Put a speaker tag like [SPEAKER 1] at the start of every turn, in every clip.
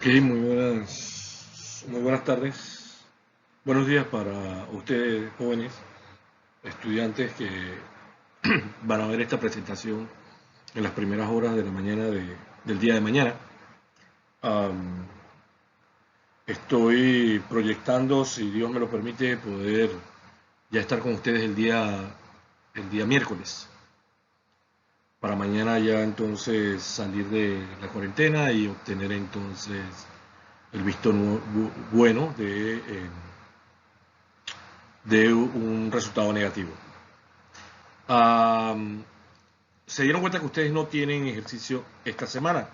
[SPEAKER 1] Ok, muy buenas tardes. Buenos días para ustedes, jóvenes estudiantes que van a ver esta presentación en las primeras horas de la mañana del día de mañana. Am, Estoy proyectando, si Dios me lo permite, poder ya estar con ustedes el día miércoles. Para mañana ya entonces salir de la cuarentena y obtener entonces el visto bueno de un resultado negativo. Um, Se dieron cuenta que ustedes no tienen ejercicio esta semana.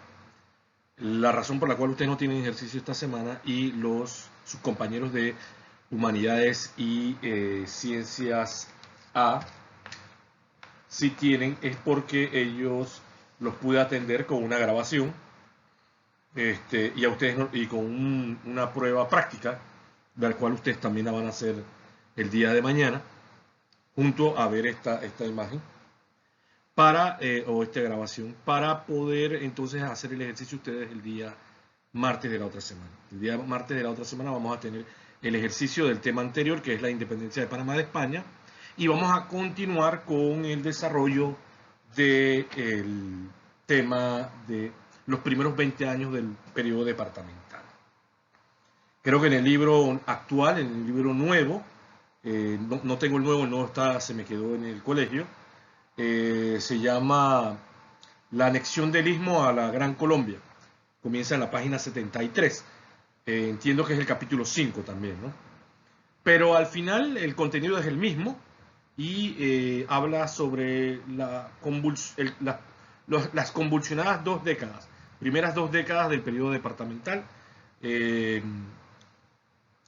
[SPEAKER 1] La razón por la cual ustedes no tienen ejercicio esta semana y sus compañeros de Humanidades y Ciencias A sí tienen es porque ellos los pude atender con una grabación y a ustedes y con una prueba práctica, de la cual ustedes también la van a hacer el día de mañana, junto a ver esta imagen o esta grabación, para poder entonces hacer el ejercicio ustedes el día martes de la otra semana. El día martes de la otra semana vamos a tener el ejercicio del tema anterior, que es la independencia de Panamá de España, y vamos a continuar con el desarrollo del tema de los primeros 20 años del periodo departamental. Creo que en el libro actual, en el libro nuevo, no tengo el nuevo se me quedó en el colegio, se llama La anexión del Istmo a la Gran Colombia. Comienza en la página 73. Entiendo que es el capítulo 5 también, ¿no? Pero al final el contenido es el mismo y habla sobre las convulsionadas primeras dos décadas del periodo departamental, eh,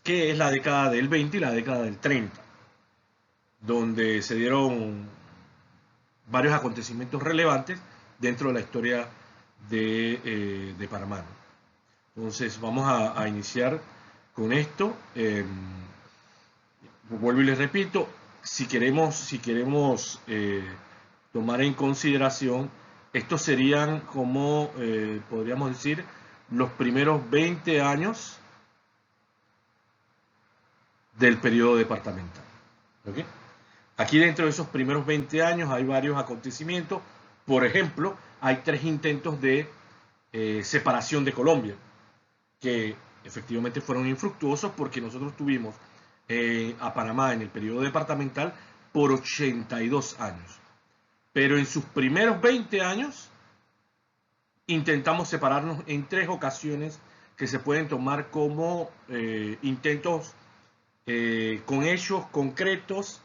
[SPEAKER 1] que es la década del 20 y la década del 30, donde se dieron varios acontecimientos relevantes dentro de la historia de Panamá. Entonces vamos a iniciar con esto. Vuelvo y les repito, si queremos tomar en consideración, estos serían como, podríamos decir, los primeros 20 años del periodo departamental. ¿Okay? Aquí dentro de esos primeros 20 años hay varios acontecimientos. Por ejemplo, hay 3 intentos de separación de Colombia, que efectivamente fueron infructuosos porque nosotros tuvimos a Panamá en el periodo departamental por 82 años. Pero en sus primeros 20 años intentamos separarnos en 3 ocasiones que se pueden tomar como intentos con hechos concretos,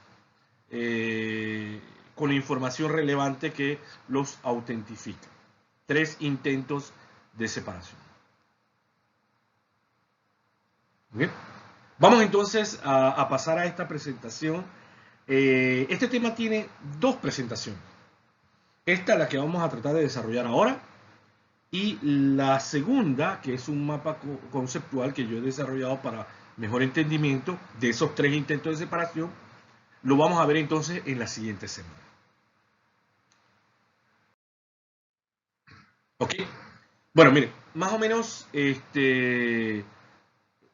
[SPEAKER 1] con información relevante que los autentifica. 3 intentos de separación. ¿Bien? Vamos entonces a pasar a esta presentación. Este tema tiene 2 presentaciones. Esta es la que vamos a tratar de desarrollar ahora. Y la segunda, que es un mapa conceptual que yo he desarrollado para mejor entendimiento de esos 3 intentos de separación, lo vamos a ver entonces en la siguiente semana. ¿Ok? Bueno, miren, más o menos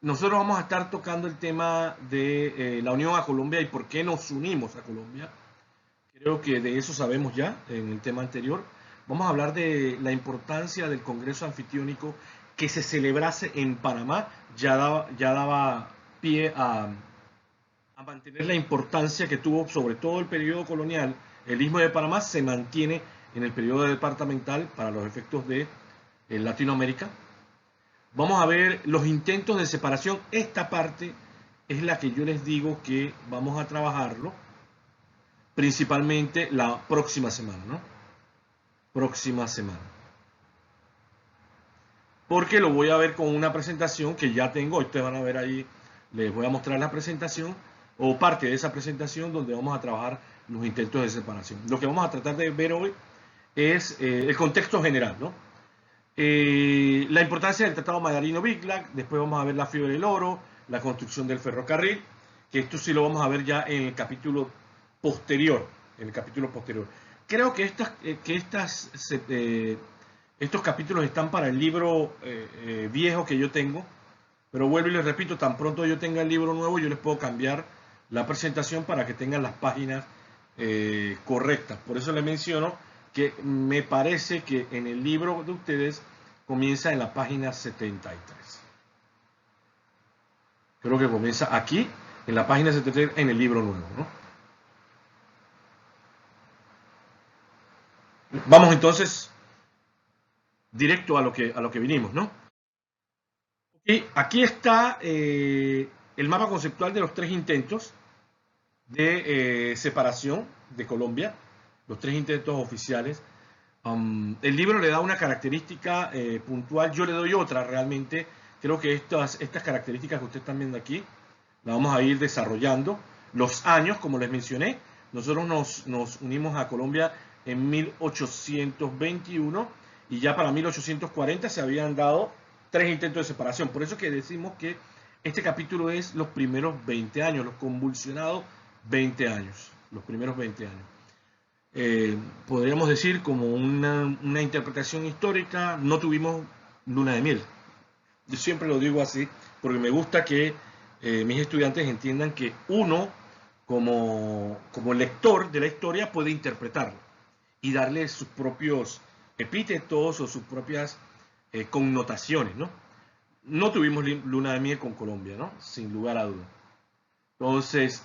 [SPEAKER 1] nosotros vamos a estar tocando el tema de la unión a Colombia y por qué nos unimos a Colombia. Creo que de eso sabemos ya en el tema anterior. Vamos a hablar de la importancia del Congreso Anfitriónico que se celebrase en Panamá. Ya daba pie a mantener la importancia que tuvo sobre todo el periodo colonial. El Istmo de Panamá se mantiene en el periodo departamental para los efectos de Latinoamérica. Vamos a ver los intentos de separación. Esta parte es la que yo les digo que vamos a trabajarlo principalmente la próxima semana, ¿no? Próxima semana. Porque lo voy a ver con una presentación que ya tengo. Ustedes van a ver ahí, les voy a mostrar la presentación o parte de esa presentación donde vamos a trabajar los intentos de separación. Lo que vamos a tratar de ver hoy es el contexto general, ¿no? La importancia del Tratado Mandarino-Biclac, después vamos a ver la fiebre del oro, la construcción del ferrocarril, que esto sí lo vamos a ver ya en el capítulo posterior. Creo que estas Estos capítulos están para el libro viejo que yo tengo, pero vuelvo y les repito, tan pronto yo tenga el libro nuevo, yo les puedo cambiar la presentación para que tengan las páginas correctas. Por eso les menciono que me parece que en el libro de ustedes comienza en la página 73. Creo que comienza aquí, en la página 73, en el libro nuevo, ¿no? Vamos entonces directo a lo que vinimos, ¿no? Y aquí está el mapa conceptual de los tres intentos de separación de Colombia, los tres intentos oficiales. El libro le da una característica puntual, yo le doy otra realmente. Creo que estas características que ustedes están viendo aquí, las vamos a ir desarrollando. Los años, como les mencioné, nosotros nos unimos a Colombia en 1821 y ya para 1840 se habían dado tres intentos de separación. Por eso que decimos que este capítulo es los primeros 20 años, los convulsionados 20 años, los primeros 20 años. Podríamos decir como una interpretación histórica, no tuvimos luna de miel. Yo siempre lo digo así, porque me gusta que mis estudiantes entiendan que uno, como lector de la historia, puede interpretarlo y darle sus propios epítetos o sus propias connotaciones, ¿no? No tuvimos luna de miel con Colombia, ¿no? Sin lugar a dudas. Entonces,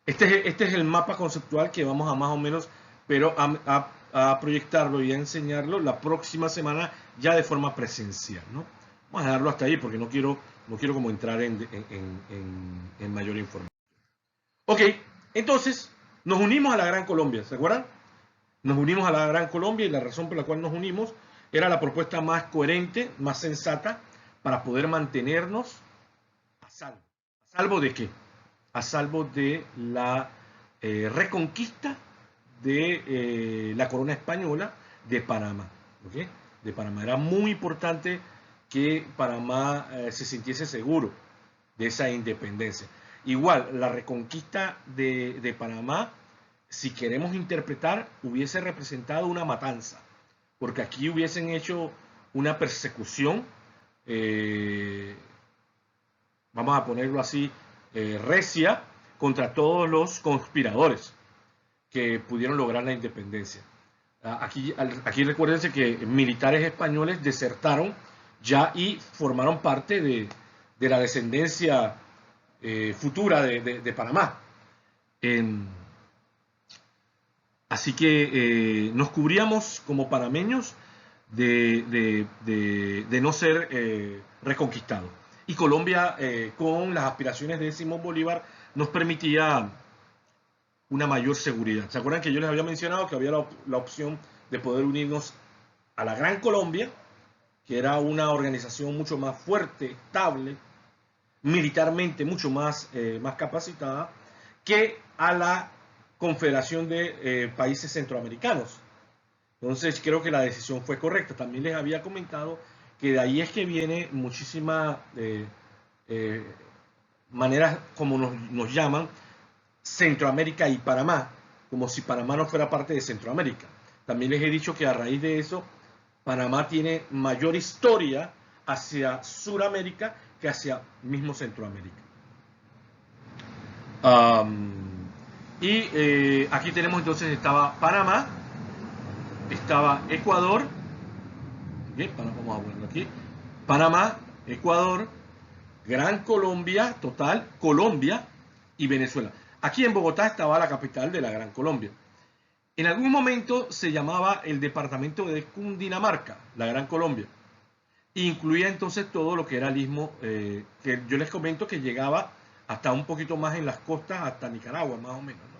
[SPEAKER 1] este es el mapa conceptual que vamos a más o menos, pero a proyectarlo y a enseñarlo la próxima semana ya de forma presencial, ¿no? Vamos a dejarlo hasta ahí porque no quiero como entrar en mayor información. Ok, entonces nos unimos a la Gran Colombia, ¿se acuerdan? Nos unimos a la Gran Colombia y la razón por la cual nos unimos era la propuesta más coherente, más sensata para poder mantenernos a salvo. ¿A salvo de qué? A salvo de la reconquista de la corona española de Panamá. ¿Okay? De Panamá. Era muy importante que Panamá se sintiese seguro de esa independencia. Igual, la reconquista de Panamá, si queremos interpretar, hubiese representado una matanza, porque aquí hubiesen hecho una persecución, vamos a ponerlo así, recia contra todos los conspiradores que pudieron lograr la independencia. Aquí recuérdense que militares españoles desertaron ya y formaron parte de la descendencia futura de Panamá. Así que nos cubríamos como panameños de no ser reconquistados. Y Colombia, con las aspiraciones de Simón Bolívar, nos permitía una mayor seguridad. ¿Se acuerdan que yo les había mencionado que había la opción de poder unirnos a la Gran Colombia, que era una organización mucho más fuerte, estable, militarmente mucho más capacitada, que a la Confederación de Países Centroamericanos? Entonces creo que la decisión fue correcta. También les había comentado que de ahí es que viene muchísimas maneras como nos llaman Centroamérica y Panamá, como si Panamá no fuera parte de Centroamérica. También les he dicho que a raíz de eso, Panamá tiene mayor historia hacia Suramérica que hacia mismo Centroamérica. Aquí tenemos entonces, estaba Panamá, estaba Ecuador, ¿okay? Vamos a ponerlo aquí, Panamá, Ecuador, Gran Colombia, total, Colombia y Venezuela. Aquí en Bogotá estaba la capital de la Gran Colombia. En algún momento se llamaba el departamento de Cundinamarca, la Gran Colombia. Incluía entonces todo lo que era el istmo, que yo les comento que llegaba hasta un poquito más en las costas, hasta Nicaragua, más o menos, ¿no?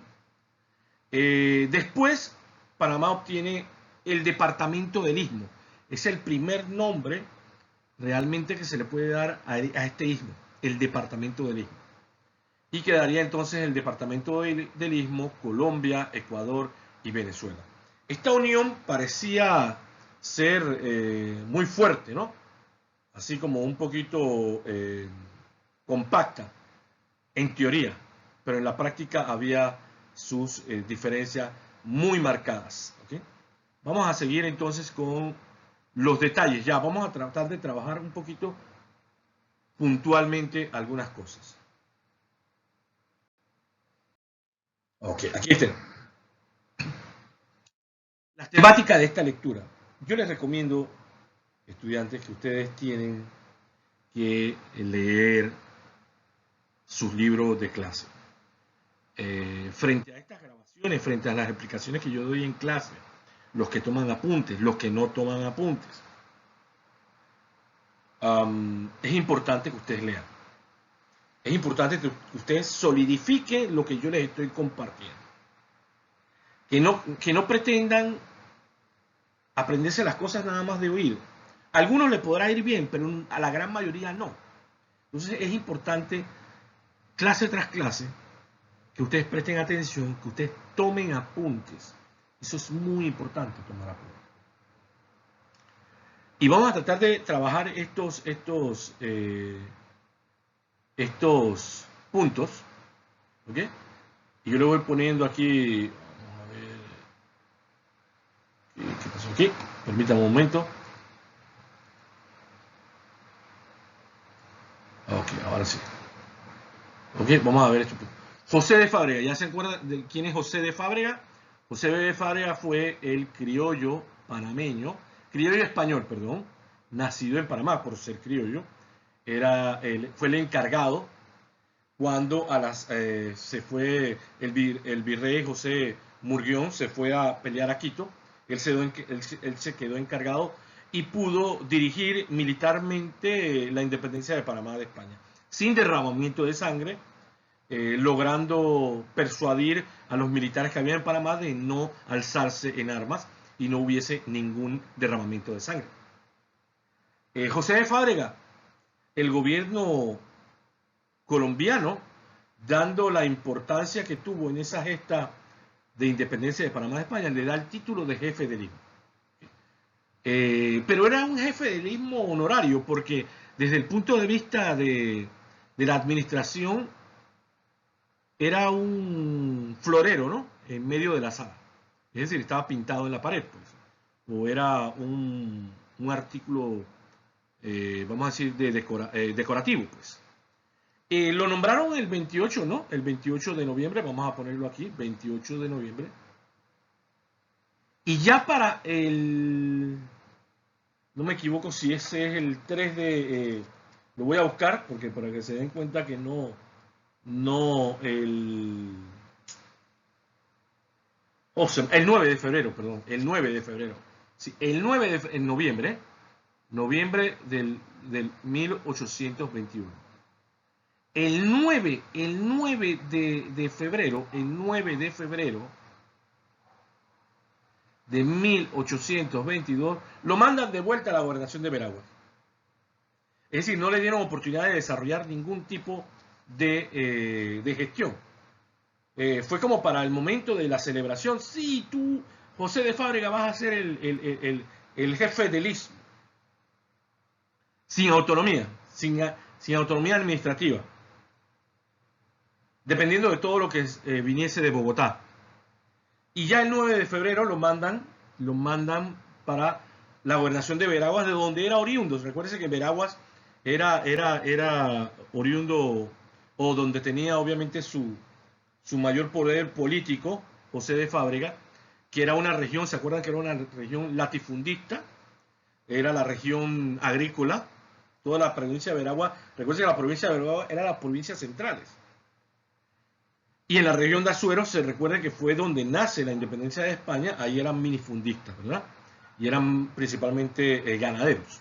[SPEAKER 1] Después, Panamá obtiene el departamento del istmo. Es el primer nombre realmente que se le puede dar a este istmo, el departamento del istmo. Y quedaría entonces el departamento del istmo, Colombia, Ecuador y Venezuela. Esta unión parecía ser muy fuerte, ¿no? Así como un poquito compacta, en teoría, pero en la práctica había sus diferencias muy marcadas. ¿Okay? Vamos a seguir entonces con los detalles. Ya, vamos a tratar de trabajar un poquito puntualmente algunas cosas. Ok, aquí está. La temática de esta lectura. Yo les recomiendo, estudiantes, que ustedes tienen que leer sus libros de clase. Frente a estas grabaciones, frente a las explicaciones que yo doy en clase, los que toman apuntes, los que no toman apuntes, es importante que ustedes lean. Es importante que ustedes solidifiquen lo que yo les estoy compartiendo. Que no pretendan aprenderse las cosas nada más de oído. A algunos les podrá ir bien, pero a la gran mayoría no. Entonces es importante, clase tras clase, que ustedes presten atención, que ustedes tomen apuntes. Eso es muy importante, tomar apuntes. Y vamos a tratar de trabajar estos puntos, ¿ok? Y yo le voy poniendo aquí, vamos a ver, ¿qué pasó aquí? Permítame un momento. Ok, ahora sí. Ok, vamos a ver esto. José de Fábrega, ¿ya se acuerdan de quién es José de Fábrega? José de Fábrega fue el criollo panameño, criollo español, perdón, nacido en Panamá por ser criollo. Fue el encargado cuando se fue el virrey José Murguión, se fue a pelear a Quito. Él se quedó encargado y pudo dirigir militarmente la independencia de Panamá de España, sin derramamiento de sangre, logrando persuadir a los militares que había en Panamá de no alzarse en armas y no hubiese ningún derramamiento de sangre. José de Fábrega, el gobierno colombiano, dando la importancia que tuvo en esa gesta de independencia de Panamá de España, le da el título de jefe del istmo. Pero era un jefe del istmo honorario, porque desde el punto de vista de la administración, era un florero, ¿no? En medio de la sala. Es decir, estaba pintado en la pared, pues. O era un artículo, vamos a decir, decorativo, pues. Lo nombraron el 28, ¿no? El 28 de noviembre, vamos a ponerlo aquí, 28 de noviembre. Y ya para no me equivoco si ese es el 3 de, lo voy a buscar, porque para que se den cuenta que el 9 de febrero, perdón, el 9 de febrero. Sí, en noviembre, noviembre del 1821. El 9 de febrero, el 9 de febrero de 1822, lo mandan de vuelta a la gobernación de Veraguas. Es decir, no le dieron oportunidad de desarrollar ningún tipo de gestión. Fue como para el momento de la celebración. Sí, tú, José de Fábrega, vas a ser el jefe del istmo. Sin autonomía, sin autonomía administrativa. Dependiendo de todo lo que viniese de Bogotá. Y ya el 9 de febrero lo mandan para la gobernación de Veraguas, de donde era oriundo. Recuérdense que Veraguas era oriundo, o donde tenía obviamente su mayor poder político, José de Fábrega, que era una región, ¿se acuerdan que era una región latifundista? Era la región agrícola, toda la provincia de Veraguas. Recuerden que la provincia de Veraguas era las provincias centrales. Y en la región de Azuero se recuerda que fue donde nace la independencia de España, ahí eran minifundistas, ¿verdad? Y eran principalmente ganaderos.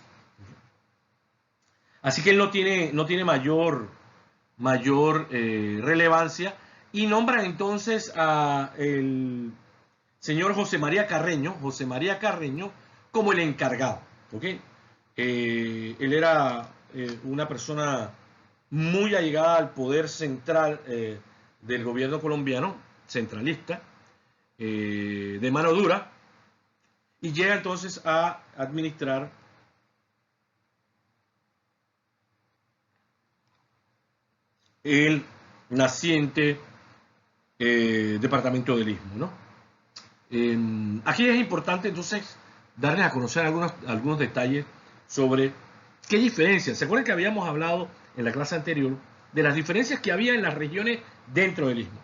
[SPEAKER 1] Así que él no tiene mayor relevancia, y nombran entonces a el señor José María Carreño como el encargado, ¿ok? Él era una persona muy allegada al poder central del gobierno colombiano, centralista, de mano dura, y llega entonces a administrar el naciente departamento del Istmo, ¿no? Aquí es importante entonces darles a conocer algunos detalles sobre qué diferencias. ¿Se acuerdan que habíamos hablado en la clase anterior de las diferencias que había en las regiones dentro del istmo?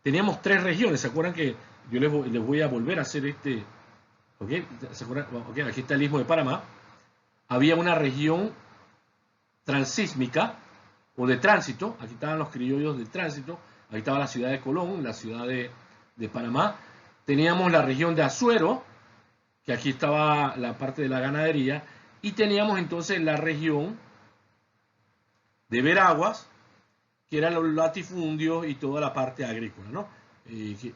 [SPEAKER 1] Teníamos 3 regiones. ¿Se acuerdan que yo les voy a volver a hacer este? ¿Ok? ¿Se acuerdan? Okay, aquí está el istmo de Panamá. Había una región transísmica o de tránsito. Aquí estaban los criollos de tránsito. Aquí estaba la ciudad de Colón, la ciudad de Panamá. Teníamos la región de Azuero, que aquí estaba la parte de la ganadería, y teníamos entonces la región de Veraguas, que eran los latifundios y toda la parte agrícola, ¿no?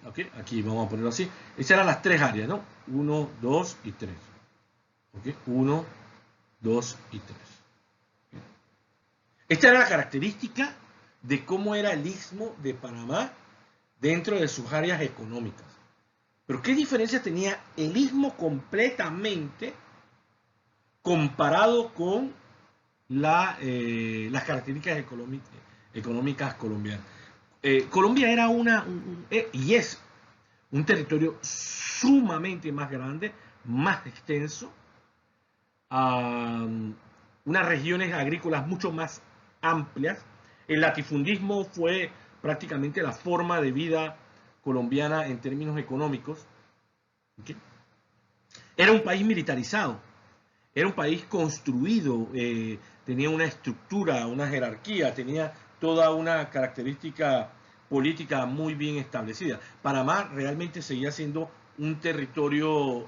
[SPEAKER 1] Okay, aquí vamos a ponerlo así. Esas eran las 3 áreas, ¿no? 1, 2 y 3. Okay, 1, 2 y 3. Okay. Esta era la característica de cómo era el istmo de Panamá dentro de sus áreas económicas. Pero ¿qué diferencia tenía el istmo completamente comparado con las características económicas colombianas? Colombia era y es un territorio sumamente más grande, más extenso, unas regiones agrícolas mucho más amplias. El latifundismo fue prácticamente la forma de vida colombiana en términos económicos. ¿Okay? Era un país militarizado, era un país construido, tenía una estructura, una jerarquía, tenía toda una característica política muy bien establecida. Panamá realmente seguía siendo un territorio,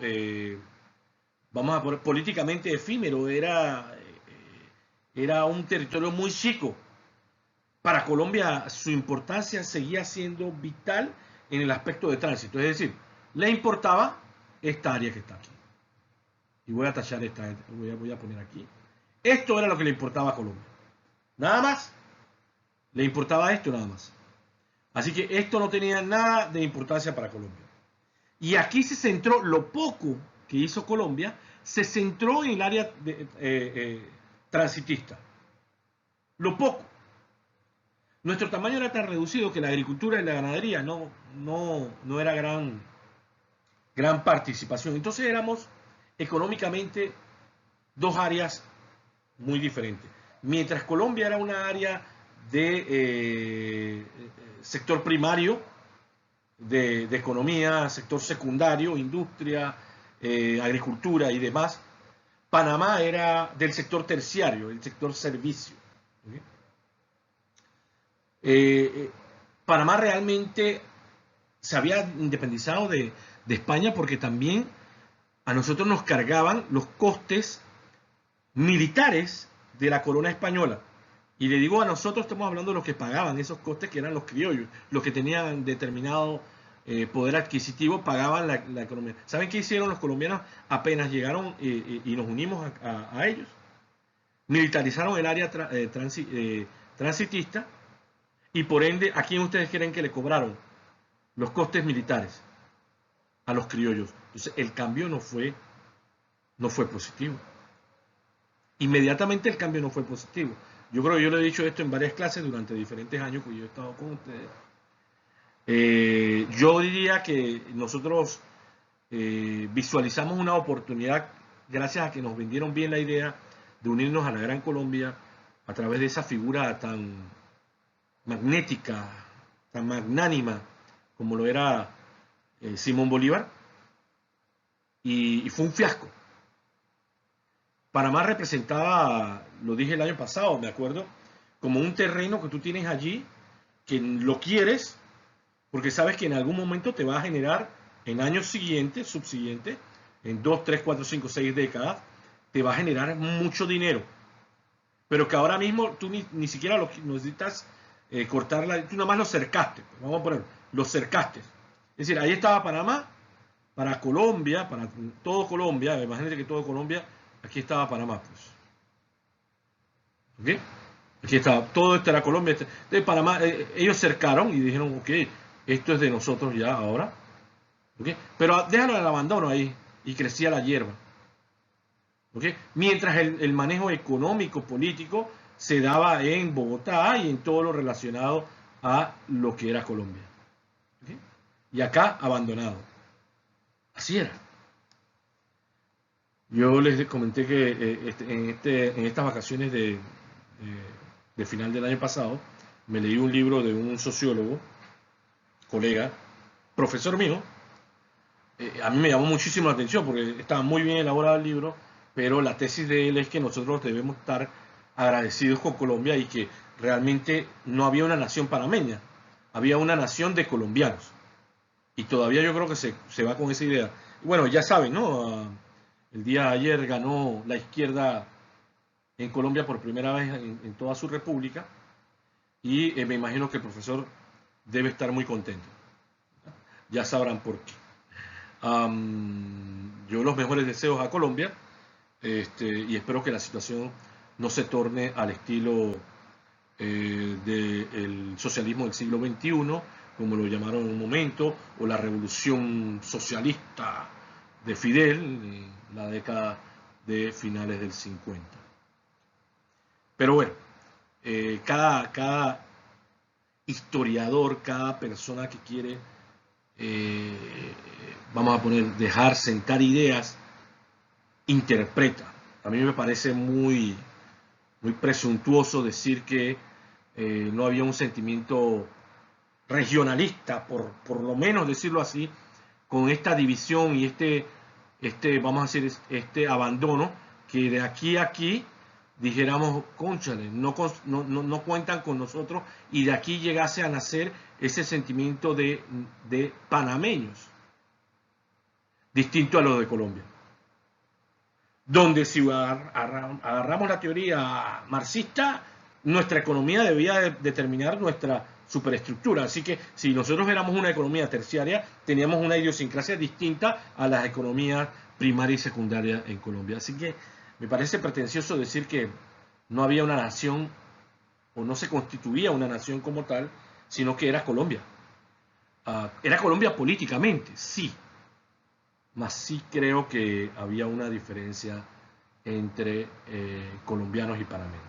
[SPEAKER 1] vamos a poner, políticamente efímero, era un territorio muy chico. Para Colombia su importancia seguía siendo vital en el aspecto de tránsito, es decir, le importaba esta área que está aquí. Y voy a tachar esta, voy a poner aquí. Esto era lo que le importaba a Colombia. Nada más. Le importaba esto nada más. Así que esto no tenía nada de importancia para Colombia. Y aquí se centró, lo poco que hizo Colombia, se centró en el área transitista. Lo poco. Nuestro tamaño era tan reducido que la agricultura y la ganadería no era gran participación. Entonces éramos económicamente 2 áreas muy diferentes. Mientras Colombia era una área de sector primario, de economía, sector secundario, industria, agricultura y demás, Panamá era del sector terciario, el sector servicio. ¿Okay? Panamá realmente se había independizado de España porque también a nosotros nos cargaban los costes militares de la corona española. Y le digo a nosotros, estamos hablando de los que pagaban esos costes, que eran los criollos, los que tenían determinado poder adquisitivo, pagaban la economía. ¿Saben qué hicieron los colombianos apenas llegaron y nos unimos a ellos? Militarizaron el área transitista y por ende, ¿a quién ustedes creen que le cobraron los costes militares? A los criollos. Entonces, el cambio no fue positivo. Inmediatamente el cambio no fue positivo. Yo creo que yo le he dicho esto en varias clases durante diferentes años que yo he estado con ustedes. Yo diría que nosotros visualizamos una oportunidad gracias a que nos vendieron bien la idea de unirnos a la Gran Colombia a través de esa figura tan magnética, tan magnánima como lo era Simón Bolívar, y fue un fiasco. Panamá representaba, lo dije el año pasado, me acuerdo, como un terreno que tú tienes allí, que lo quieres, porque sabes que en algún momento te va a generar, en años siguientes, subsiguientes, en 2, 3, 4, 5, 6 décadas, te va a generar mucho dinero. Pero que ahora mismo tú ni siquiera lo necesitas cortarla, tú nada más lo cercaste, vamos a poner, lo cercaste. Es decir, ahí estaba Panamá, para Colombia, para todo Colombia, imagínate que todo Colombia, aquí estaba Panamá, pues. ¿Ok? Aquí estaba, todo esto era Colombia. De Panamá, ellos cercaron y dijeron, ok, esto es de nosotros ya ahora. ¿Ok? Pero déjalo en el abandono ahí y crecía la hierba. ¿Ok? Mientras el manejo económico, político, se daba en Bogotá y en todo lo relacionado a lo que era Colombia. ¿Ok? Y acá abandonado. Así era. Yo les comenté que en estas vacaciones de final del año pasado me leí un libro de un sociólogo, colega, profesor mío. A mí me llamó muchísimo la atención porque estaba muy bien elaborado el libro, pero la tesis de él es que nosotros debemos estar agradecidos con Colombia y que realmente no había una nación panameña, había una nación de colombianos. Y todavía yo creo que se va con esa idea. Bueno, ya saben, ¿no? El día de ayer ganó la izquierda en Colombia por primera vez en toda su república y me imagino que el profesor debe estar muy contento. Ya sabrán por qué. Yo los mejores deseos a Colombia y espero que la situación no se torne al estilo del socialismo del siglo XXI, como lo llamaron en un momento, o la revolución socialista de Fidel en la década de finales del 50. Pero bueno, cada historiador, cada persona que quiere, vamos a poner, dejar sentar ideas, interpreta. A mí me parece muy presuntuoso decir que no había un sentimiento regionalista, por lo menos decirlo así, con esta división y vamos a decir, este abandono, que de aquí a aquí dijéramos, cónchale, no cuentan con nosotros, y de aquí llegase a nacer ese sentimiento de panameños, distinto a lo de Colombia. Donde si agarramos la teoría marxista, nuestra economía debía determinar nuestra superestructura. Así que si nosotros éramos una economía terciaria, teníamos una idiosincrasia distinta a las economías primaria y secundaria en Colombia. Así que me parece pretencioso decir que no había una nación o no se constituía una nación como tal, sino que era Colombia. Era Colombia políticamente, sí, mas sí creo que había una diferencia entre colombianos y panameños.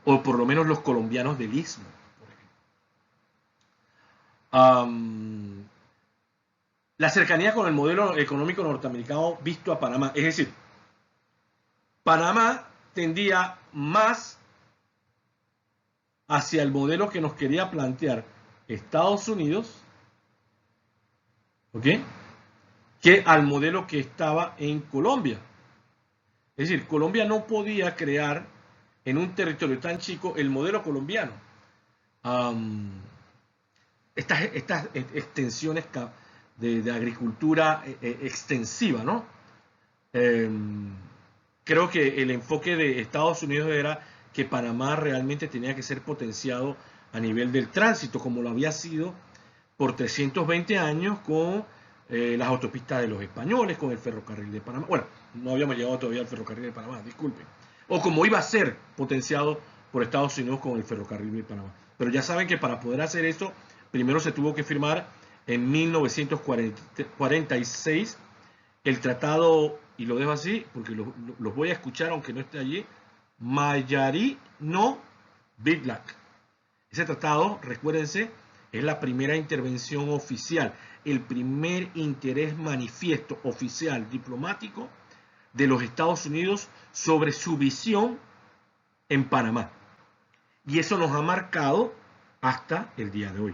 [SPEAKER 1] O por lo menos los colombianos del Istmo. La cercanía con el modelo económico norteamericano visto a Panamá. Es decir, Panamá tendía más hacia el modelo que nos quería plantear Estados Unidos, ¿ok?, que al modelo que estaba en Colombia. Es decir, Colombia no podía crear en un territorio tan chico el modelo colombiano. Estas extensiones de agricultura extensiva, ¿no? Creo que el enfoque de Estados Unidos era que Panamá realmente tenía que ser potenciado a nivel del tránsito, como lo había sido por 320 años con las autopistas de los españoles, con el ferrocarril de Panamá. Bueno, no habíamos llegado todavía al ferrocarril de Panamá, disculpen. O como iba a ser potenciado por Estados Unidos con el ferrocarril de Panamá. Pero ya saben que para poder hacer eso, primero se tuvo que firmar en 1946 el tratado, y lo dejo así porque los voy a escuchar aunque no esté allí, Mayari-no-Bitlaq. Ese tratado, recuérdense, es la primera intervención oficial, el primer interés manifiesto oficial diplomático de los Estados Unidos sobre su visión en Panamá. Y eso nos ha marcado hasta el día de hoy.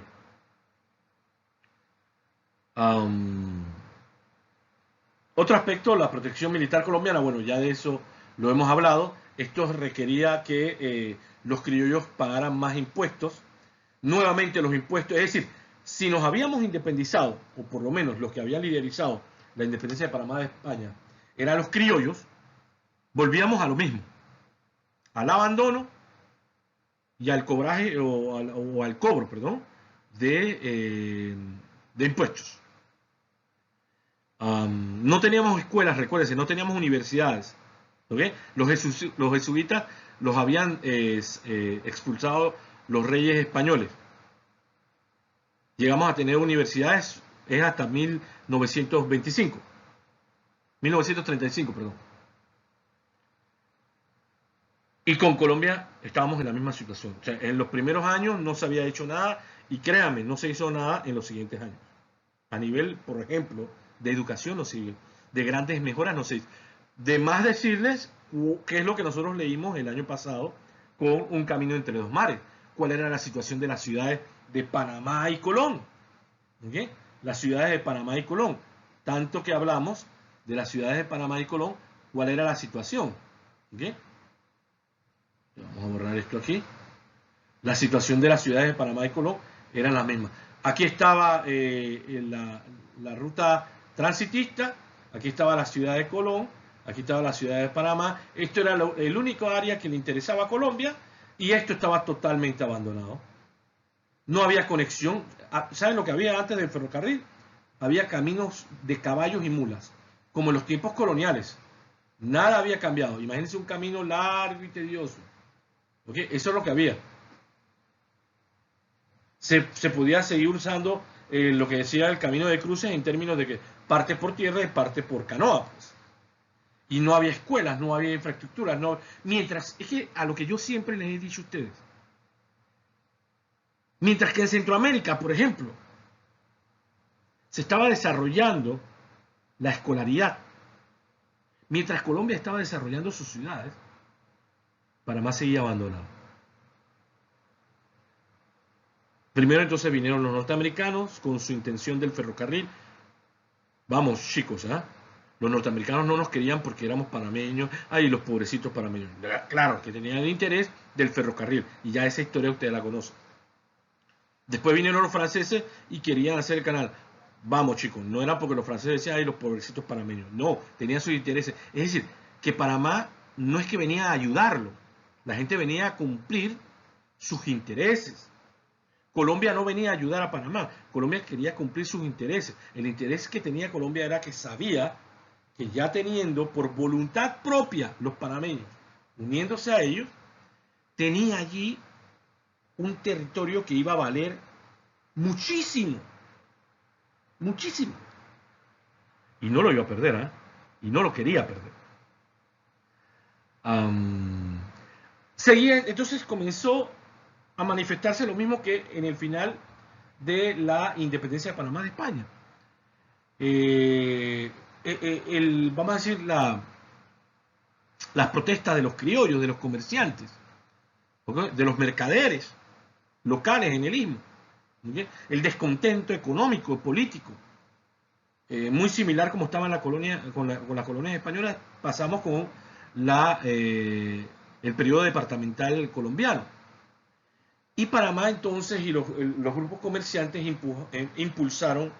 [SPEAKER 1] Otro aspecto, la protección militar colombiana. Bueno, ya de eso lo hemos hablado. Esto requería que los criollos pagaran más impuestos. Nuevamente los impuestos, es decir, si nos habíamos independizado, o por lo menos los que habían liderizado la independencia de Panamá de España, eran los criollos, volvíamos a lo mismo, al abandono y al cobraje, o al cobro, perdón, de impuestos. No teníamos escuelas, recuérdense, no teníamos universidades. ¿Okay? Los jesuitas los habían expulsado los reyes españoles. Llegamos a tener universidades es hasta 1935. 1935, perdón. Y con Colombia estábamos en la misma situación. O sea, en los primeros años no se había hecho nada, y créanme, no se hizo nada en los siguientes años. A nivel, por ejemplo, de educación no sigue, de grandes mejoras no sigue. De más decirles qué es lo que nosotros leímos el año pasado con Un Camino entre dos mares, cuál era la situación de las ciudades de Panamá y Colón. ¿Okay? Las ciudades de Panamá y Colón, tanto que hablamos de las ciudades de Panamá y Colón, cuál era la situación. ¿Okay? Vamos a borrar esto aquí. La situación de las ciudades de Panamá y Colón era la misma. Aquí estaba la ruta transitista, aquí estaba la ciudad de Colón, aquí estaba la ciudad de Panamá. Esto era el único área que le interesaba a Colombia y esto estaba totalmente abandonado. No había conexión. ¿Saben lo que había antes del ferrocarril? Había caminos de caballos y mulas, como en los tiempos coloniales. Nada había cambiado. Imagínense un camino largo y tedioso. ¿Okay? Eso es lo que había. Se podía seguir usando lo que decía el camino de cruces en términos de que parte por tierra y parte por canoa. Pues. Y no había escuelas, no había infraestructura. No, mientras, es que a lo que yo siempre les he dicho a ustedes, mientras que en Centroamérica, por ejemplo, se estaba desarrollando la escolaridad, mientras Colombia estaba desarrollando sus ciudades, Panamá seguía abandonado. Primero entonces vinieron los norteamericanos con su intención del ferrocarril. Vamos chicos, ¿eh? Los norteamericanos no nos querían porque éramos panameños. Ay, los pobrecitos panameños. Claro, que tenían el interés del ferrocarril. Y ya esa historia ustedes la conocen. Después vinieron los franceses y querían hacer el canal. Vamos chicos, no era porque los franceses decían, ay, los pobrecitos panameños. No, tenían sus intereses. Es decir, que Panamá no es que venía a ayudarlo. La gente venía a cumplir sus intereses. Colombia no venía a ayudar a Panamá. Colombia quería cumplir sus intereses. El interés que tenía Colombia era que sabía que ya teniendo por voluntad propia los panameños, uniéndose a ellos, tenía allí un territorio que iba a valer muchísimo. Muchísimo. Y no lo iba a perder, ¿eh? Y no lo quería perder. Entonces comenzó a manifestarse lo mismo que en el final de la independencia de Panamá de España. Vamos a decir, las protestas de los criollos, de los comerciantes, ¿okay? De los mercaderes locales en el istmo, ¿okay? El descontento económico, político, muy similar como estaba en la colonia, con las colonias españolas, pasamos con el periodo departamental colombiano. Y Panamá entonces y los grupos comerciantes impulsaron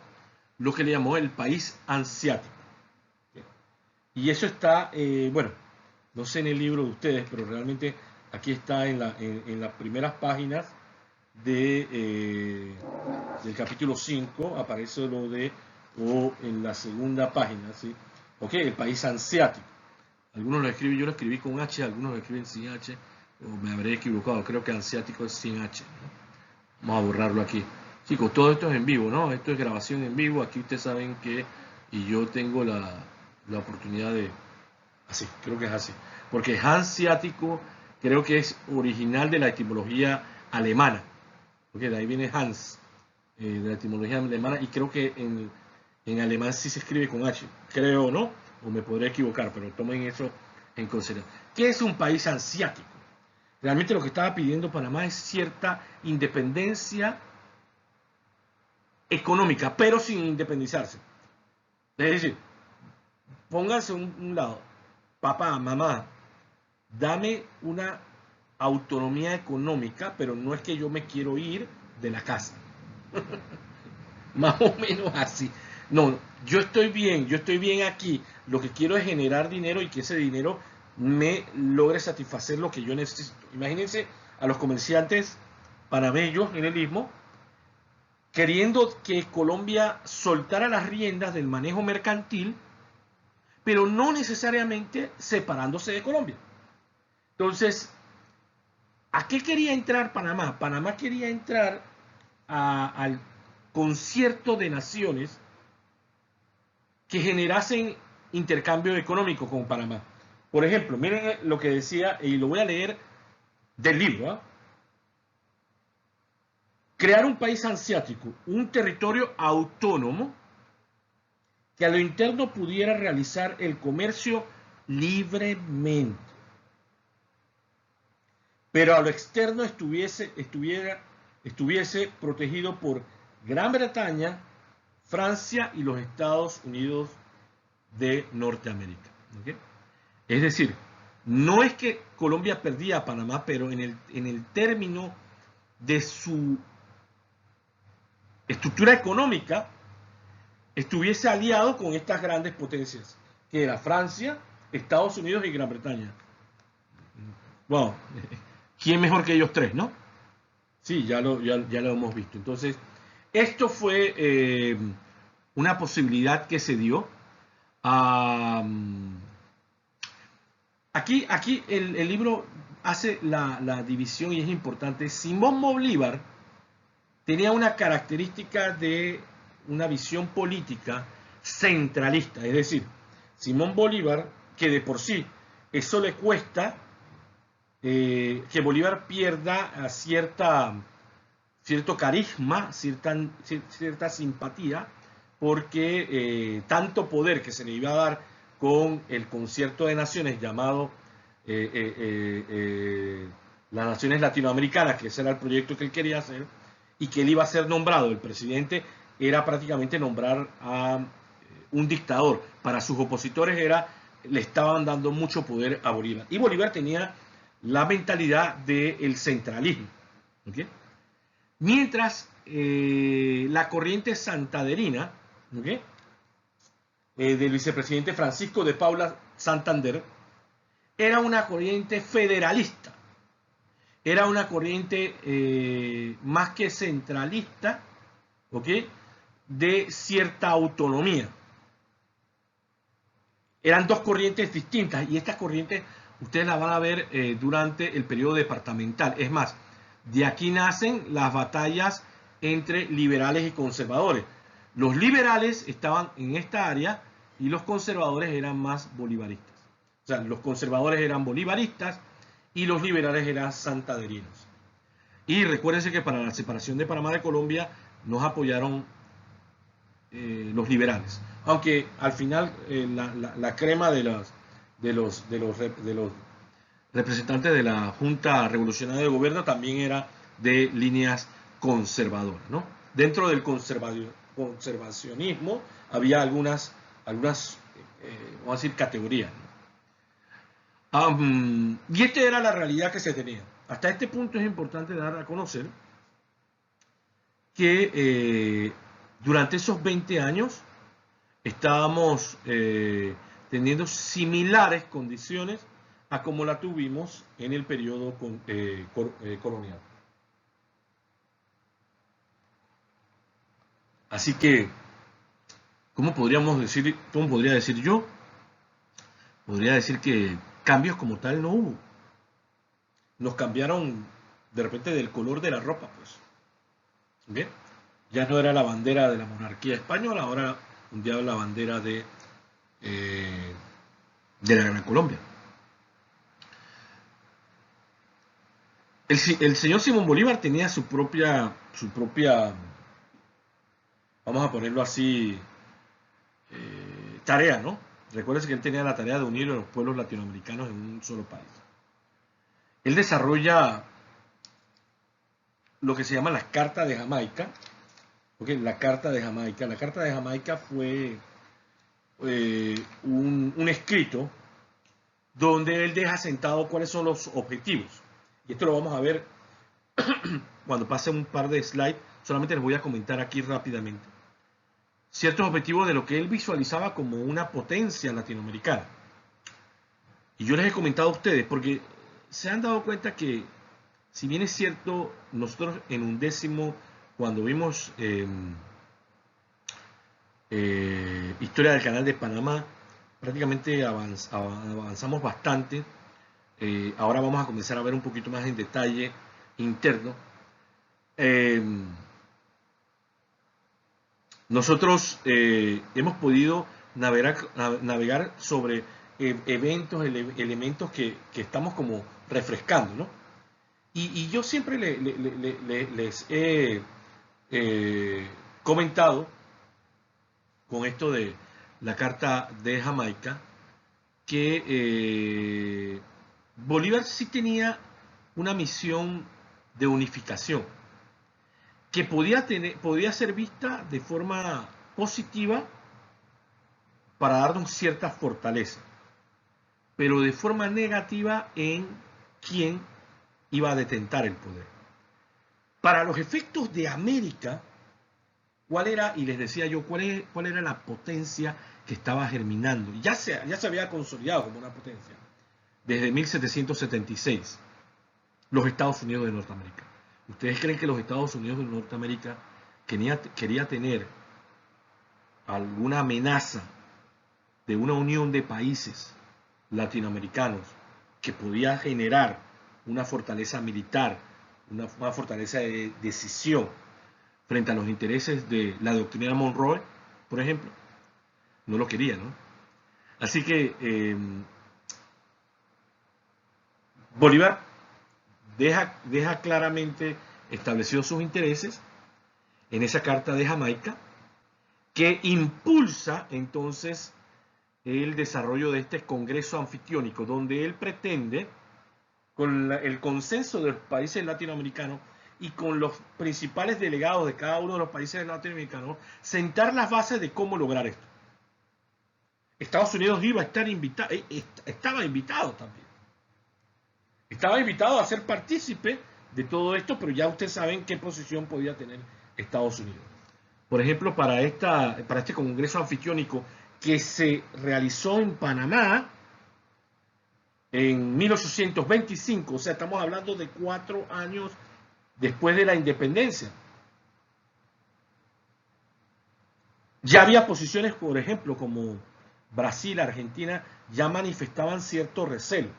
[SPEAKER 1] lo que le llamó el país ansiático. Y eso está, bueno, no sé en el libro de ustedes, pero realmente aquí está en las primeras páginas del capítulo 5, aparece lo de, o en la segunda página, ¿sí? Ok, el país ansiático. Algunos lo escriben, yo lo escribí con H, algunos lo escriben sin H. O me habré equivocado, creo que ansiático es sin H, ¿no? Vamos a borrarlo aquí. Chicos, todo esto es en vivo, ¿no? Esto es grabación en vivo, aquí ustedes saben que, y yo tengo la oportunidad de, así, creo que es así, porque hanseático creo que es original de la etimología alemana, porque de ahí viene Hans, de la etimología alemana, y creo que en alemán sí se escribe con H, creo, ¿no? O me podré equivocar, pero tomen eso en consideración. ¿Qué es un país ansiático? Realmente lo que estaba pidiendo Panamá es cierta independencia económica, pero sin independizarse. Es decir, pónganse un lado, papá, mamá, dame una autonomía económica, pero no es que yo me quiero ir de la casa. Más o menos así. No, yo estoy bien aquí. Lo que quiero es generar dinero y que ese dinero me logre satisfacer lo que yo necesito. Imagínense a los comerciantes panameños en el istmo queriendo que Colombia soltara las riendas del manejo mercantil, pero no necesariamente separándose de Colombia. Entonces, ¿a qué quería entrar Panamá? Panamá quería entrar al concierto de naciones que generasen intercambio económico con Panamá. Por ejemplo, miren lo que decía, y lo voy a leer del libro, ¿eh? Crear un país ansiático, un territorio autónomo que a lo interno pudiera realizar el comercio libremente, pero a lo externo estuviese protegido por Gran Bretaña, Francia y los Estados Unidos de Norteamérica. ¿Okay? Es decir, no es que Colombia perdía a Panamá, pero en el término de su estructura económica, estuviese aliado con estas grandes potencias, que era Francia, Estados Unidos y Gran Bretaña. Wow, ¿quién mejor que ellos tres, no? Sí, ya lo hemos visto. Entonces, esto fue una posibilidad que se dio. Aquí el libro hace la división y es importante. Simón Bolívar tenía una característica de una visión política centralista. Es decir, Simón Bolívar, que de por sí eso le cuesta que Bolívar pierda cierto carisma, cierta simpatía, porque tanto poder que se le iba a dar con el concierto de naciones llamado las naciones latinoamericanas, que ese era el proyecto que él quería hacer, y que él iba a ser nombrado, el presidente era prácticamente nombrar a un dictador. Para sus opositores le estaban dando mucho poder a Bolívar. Y Bolívar tenía la mentalidad del centralismo. ¿Okay? Mientras la corriente santanderina, ¿okay? Del vicepresidente Francisco de Paula Santander, era una corriente federalista, era una corriente más que centralista, ¿okay? De cierta autonomía. Eran dos corrientes distintas y estas corrientes ustedes las van a ver durante el periodo departamental. Es más, de aquí nacen las batallas entre liberales y conservadores. Los liberales estaban en esta área y los conservadores eran más bolivaristas. O sea, los conservadores eran bolivaristas y los liberales eran santanderinos. Y recuérdense que para la separación de Panamá de Colombia nos apoyaron los liberales. Aunque al final la crema de los representantes de la Junta Revolucionaria de Gobierno también era de líneas conservadoras, ¿no? Dentro del conservacionismo había algunas vamos a decir, categorías, ¿no? Y esta era la realidad que se tenía. Hasta este punto es importante dar a conocer que durante esos 20 años estábamos teniendo similares condiciones a como la tuvimos en el periodo colonial. Así que, ¿cómo podría decir yo? Podría decir que cambios como tal no hubo. Nos cambiaron de repente del color de la ropa, pues. ¿Bien? Ya no era la bandera de la monarquía española, ahora ondeaba la bandera de la Gran Colombia. El señor Simón Bolívar tenía su propia, vamos a ponerlo así, tarea, ¿no? Recuérdense que él tenía la tarea de unir a los pueblos latinoamericanos en un solo país. Él desarrolla lo que se llama la Carta de Jamaica. Okay, la Carta de Jamaica. La Carta de Jamaica fue un escrito donde él deja sentado cuáles son los objetivos. Y esto lo vamos a ver cuando pase un par de slides. Solamente les voy a comentar aquí rápidamente ciertos objetivos de lo que él visualizaba como una potencia latinoamericana. Y yo les he comentado a ustedes porque se han dado cuenta que, si bien es cierto, nosotros en Undécimo, cuando vimos Historia del Canal de Panamá, prácticamente avanzamos bastante. Ahora vamos a comenzar a ver un poquito más en detalle interno. Nosotros hemos podido navegar sobre eventos, elementos que estamos como refrescando, ¿no? Y yo siempre les he comentado con esto de la Carta de Jamaica, que Bolívar sí tenía una misión de unificación, que podía ser vista de forma positiva para darnos cierta fortaleza, pero de forma negativa en quién iba a detentar el poder. Para los efectos de América, ¿cuál era? Y les decía yo, ¿cuál era la potencia que estaba germinando? Ya se había consolidado como una potencia desde 1776, los Estados Unidos de Norteamérica. ¿Ustedes creen que los Estados Unidos de Norteamérica quería tener alguna amenaza de una unión de países latinoamericanos que podía generar una fortaleza militar, una fortaleza de decisión frente a los intereses de la doctrina Monroe, por ejemplo? No lo quería, ¿no? Así que Bolívar deja claramente establecidos sus intereses en esa Carta de Jamaica, que impulsa entonces el desarrollo de este Congreso Anfitriónico, donde él pretende, con el consenso de los países latinoamericanos y con los principales delegados de cada uno de los países latinoamericanos, sentar las bases de cómo lograr esto. Estados Unidos iba a estar invitado, estaba invitado también. Estaba invitado a ser partícipe de todo esto, pero ya ustedes saben qué posición podía tener Estados Unidos. Por ejemplo, para este Congreso Anfitriónico que se realizó en Panamá en 1825, o sea, estamos hablando de 4 años después de la independencia. Ya había posiciones, por ejemplo, como Brasil, Argentina, ya manifestaban cierto recelo.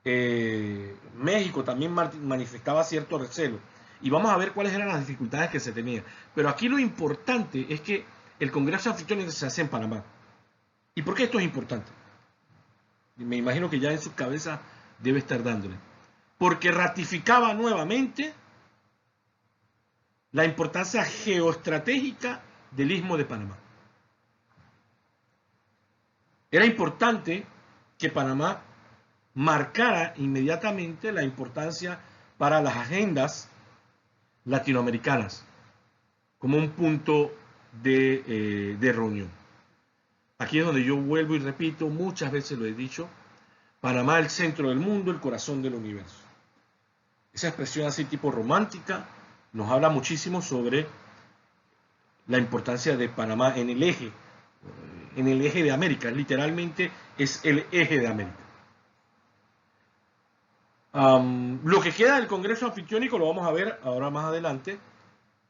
[SPEAKER 1] México también manifestaba cierto recelo. Y vamos a ver cuáles eran las dificultades que se tenían. Pero aquí lo importante es que el Congreso Anfitriónico se hace en Panamá. ¿Y por qué esto es importante? Me imagino que ya en su cabeza debe estar dándole. Porque ratificaba nuevamente la importancia geoestratégica del Istmo de Panamá. Era importante que Panamá marcara inmediatamente la importancia para las agendas latinoamericanas como un punto de reunión. Aquí es donde yo vuelvo y repito, muchas veces lo he dicho, Panamá el centro del mundo, el corazón del universo. Esa expresión así tipo romántica nos habla muchísimo sobre la importancia de Panamá en el eje de América, literalmente es el eje de América. Lo que queda del Congreso Anfitriónico, lo vamos a ver ahora más adelante,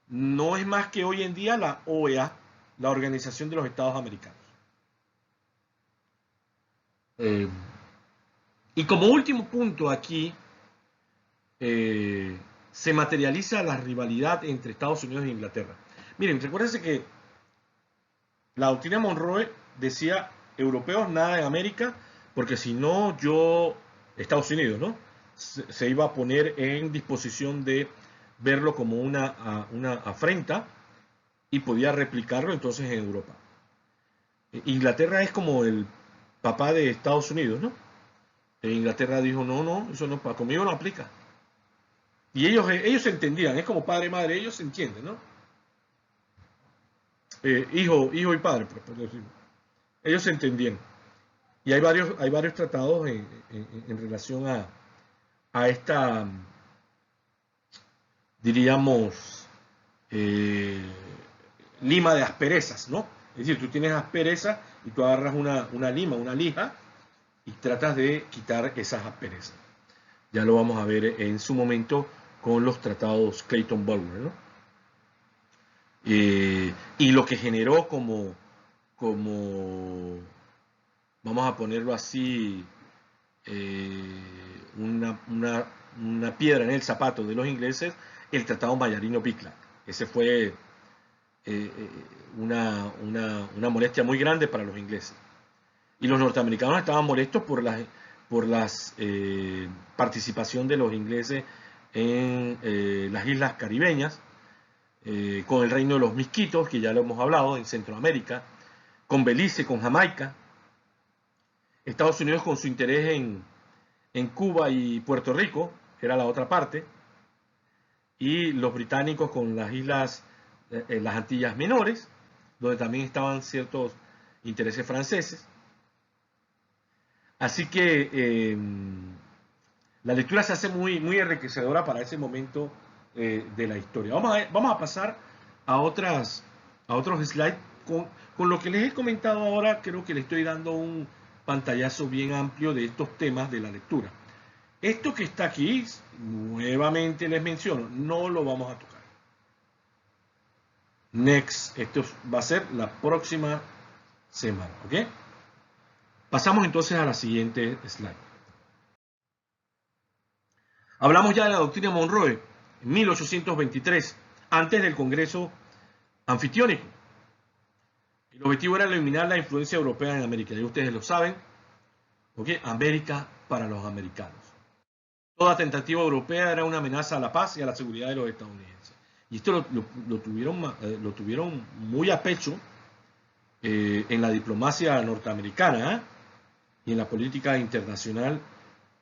[SPEAKER 1] no es más que hoy en día la OEA, la Organización de los Estados Americanos. Y como último punto aquí, se materializa la rivalidad entre Estados Unidos e Inglaterra. Miren, recuérdense que la doctrina Monroe decía, europeos nada en América, porque si no, Estados Unidos, ¿no? Se iba a poner en disposición de verlo como una afrenta y podía replicarlo entonces en Europa. Inglaterra es como el papá de Estados Unidos, ¿no? Inglaterra dijo, no, eso no, conmigo no aplica. Y ellos se entendían, es como padre y madre, ellos se entienden, ¿no? Hijo y padre, por decirlo. Ellos se entendían. Y hay varios tratados en relación a esta, diríamos, lima de asperezas, ¿no? Es decir, tú tienes asperezas y tú agarras una lima, una lija, y tratas de quitar esas asperezas. Ya lo vamos a ver en su momento con los tratados Clayton-Bulwer, ¿no? Y lo que generó como, vamos a ponerlo así, una piedra en el zapato de los ingleses, el Tratado Mallarino-Biclan. Ese fue una molestia muy grande para los ingleses. Y los norteamericanos estaban molestos por la participación de los ingleses en las islas caribeñas, con el reino de los Misquitos, que ya lo hemos hablado, en Centroamérica, con Belice, con Jamaica, Estados Unidos con su interés en Cuba y Puerto Rico, que era la otra parte, y los británicos con las islas, las Antillas Menores, donde también estaban ciertos intereses franceses. Así que la lectura se hace muy, muy enriquecedora para ese momento de la historia. Vamos a pasar a otros slides. Con lo que les he comentado ahora, creo que les estoy dando un pantallazo bien amplio de estos temas de la lectura. Esto que está aquí, nuevamente les menciono, no lo vamos a tocar. Next, esto va a ser la próxima semana, ¿ok? Pasamos entonces a la siguiente slide. Hablamos ya de la doctrina Monroe, en 1823, antes del Congreso Anfitriónico. El objetivo era eliminar la influencia europea en América, y ustedes lo saben, ¿ok? América para los americanos. Toda tentativa europea era una amenaza a la paz y a la seguridad de los estadounidenses. Y esto lo tuvieron muy a pecho en la diplomacia norteamericana y en la política internacional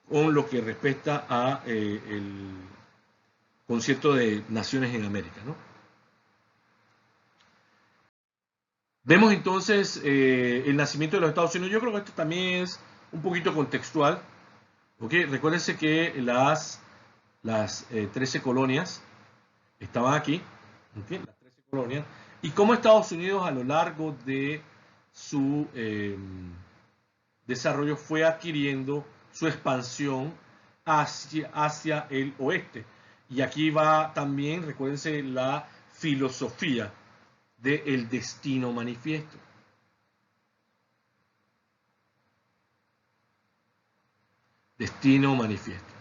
[SPEAKER 1] con lo que respecta a el concierto de naciones en América, ¿no? Vemos entonces el nacimiento de los Estados Unidos. Yo creo que esto también es un poquito contextual. ¿Okay? Recuérdense que las 13 colonias estaban aquí, ¿okay? Las 13 colonias, y cómo Estados Unidos a lo largo de su desarrollo fue adquiriendo su expansión hacia el oeste. Y aquí va también, recuérdense, la filosofía del destino manifiesto. Destino manifiesto.